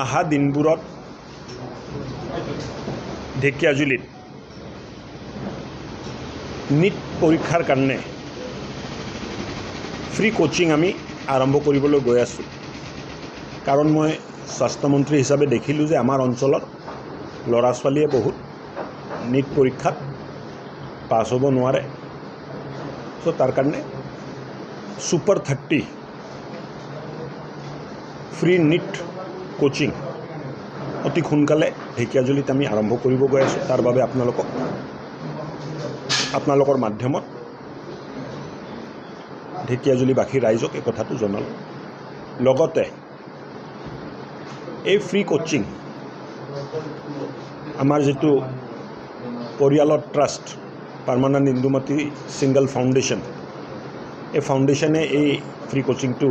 আহা দিনবোৰত ঢেকিয়াজুলিত নিট পৰীক্ষাৰ কাৰণে ফ্ৰী কোচিং আমি আৰম্ভ কৰিবলৈ গৈ আছোঁ। কাৰণ মই স্বাস্থ্যমন্ত্ৰী হিচাপে দেখিলোঁ যে আমাৰ অঞ্চলৰ ল'ৰা ছোৱালীয়ে বহুত নিট পৰীক্ষাত পাছ হ'ব নোৱাৰে। চ' তাৰ কাৰণে সুপাৰ 30 ফ্ৰী নিট কোচিং অতি সোনকালে ঢেকিয়াজুলিত আমি আৰম্ভ কৰিব গৈ আছোঁ। তাৰ বাবে আপোনালোকৰ মাধ্যমত ঢেকিয়াজুলিবাসী ৰাইজক এই কথাটো জনালোঁ। লগতে এই ফ্ৰী কোচিং আমাৰ যিটো পৰিয়ালৰ ট্ৰাষ্ট পাৰ্মানেণ্ট ইন্দুমাতী ছিংগল ফাউণ্ডেশ্যন, এই ফাউণ্ডেশ্যনে এই ফ্ৰী কোচিংটো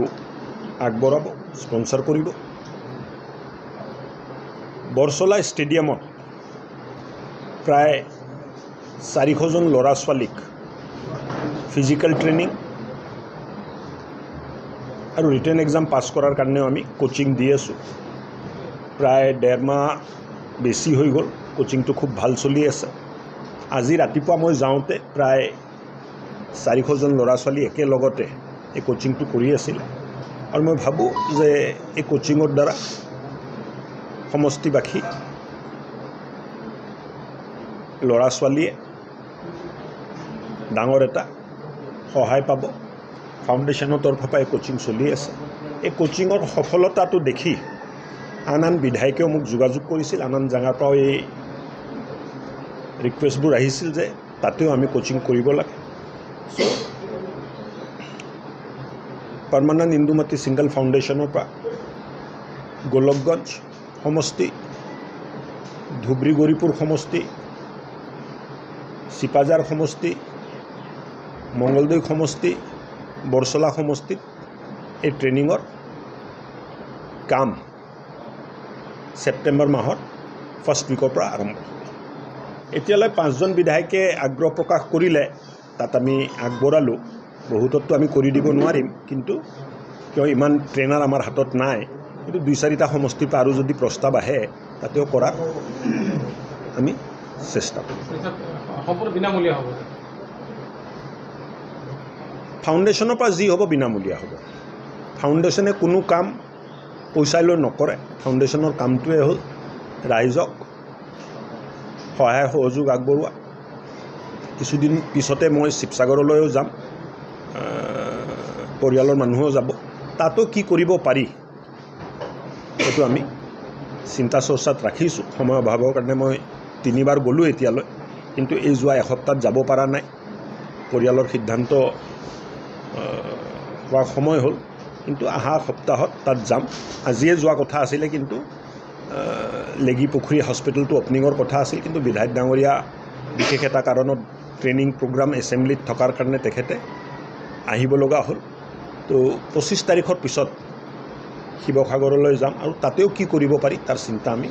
আগবঢ়াব, স্পন্সৰ কৰিব। বৰছলা ষ্টেডিয়ামত প্ৰায় 400 জন ল'ৰা ছোৱালীক ফিজিকেল ট্ৰেইনিং আৰু ৰিটেন এক্সাম পাছ কৰাৰ কাৰণেও আমি কোচিং দি আছোঁ। প্ৰায় 1.5 মাহ বেছি হৈ গ'ল, কোচিংটো খুব ভাল চলি আছে। আজি ৰাতিপুৱা মই যাওঁতে প্ৰায় 400 জন ল'ৰা ছোৱালী একেলগতে এই কোচিংটো কৰি আছিল। আৰু মই ভাবোঁ যে এই কোচিঙৰ দ্বাৰা সমষ্টিবাসী ল'ৰা ছোৱালীয়ে ডাঙৰ এটা সহায় পাব। ফাউণ্ডেশ্যনৰ তৰফৰ পৰা এই কোচিং চলি আছে। এই কোচিঙৰ সফলতাটো দেখি আন বিধায়কেও মোক যোগাযোগ কৰিছিল। আন জেগাৰ পৰাও এই ৰিকুৱেষ্টবোৰ আহিছিল যে তাতেও আমি কোচিং কৰিব লাগে। পাৰ্মানেণ্ট ইন্দুমাতী ছিংগল ফাউণ্ডেশ্যনৰ পৰা গোলকগঞ্জ সমষ্টি, ধুবুৰী গৌৰীপুৰ সমষ্টি, চিপাঝাৰ সমষ্টি, মংগলদৈ সমষ্টি, বৰছলা সমষ্টিত এই ট্ৰেইনিঙৰ কাম ছেপ্টেম্বৰ মাহৰ ফাৰ্ষ্ট উইকৰ পৰা আৰম্ভ হ'ব। এতিয়ালৈ 5 জন বিধায়কে আগ্ৰহ প্ৰকাশ কৰিলে, তাত আমি আগবঢ়ালোঁ। বহুততো আমি কৰি দিব নোৱাৰিম, কিন্তু কিয় ইমান ট্ৰেইনাৰ আমাৰ হাতত নাই। কিন্তু 2-4টা সমষ্টিৰ পৰা আৰু যদি প্ৰস্তাৱ আহে তাতেও কৰাৰ আমি চেষ্টা কৰিম। সম্পূৰ্ণ বিনামূলীয়া হ'ব। ফাউণ্ডেশ্যনৰ পৰা যি হ'ব বিনামূলীয়া হ'ব। ফাউণ্ডেশ্যনে কোনো কাম পইচা লৈ নকৰে। ফাউণ্ডেশ্যনৰ কামটোৱে হ'ল ৰাইজক সহায় সহযোগ আগবঢ়োৱা। কিছুদিন পিছতে মই শিৱসাগৰলৈও যাম, পৰিয়ালৰ মানুহো যাব। তাতো কি কৰিব পাৰি সেইটো আমি চিন্তা চৰ্চাত ৰাখিছোঁ। সময় অভাৱৰ কাৰণে মই 3 বাৰ গ'লোঁ এতিয়ালৈ, কিন্তু এই যোৱা এসপ্তাহত যাব পৰা নাই। পৰিয়ালৰ সিদ্ধান্ত হোৱাৰ সময় হ'ল, কিন্তু অহা সপ্তাহত তাত যাম। আজিয়ে যোৱা কথা আছিলে, কিন্তু লেগিপুখুৰী হস্পিটেলটো অপেনিঙৰ কথা আছিল, কিন্তু বিধায়ক ডাঙৰীয়া বিশেষ এটা কাৰণত ট্ৰেইনিং প্ৰগ্ৰাম এছেম্বলিত থকাৰ কাৰণে তেখেতে আহিব লগা হ'ল। তো 25 তাৰিখৰ পিছত শিৱসাগৰলৈ যাম আৰু তাতেও কি কৰিব পাৰি তাৰ চিন্তা আমি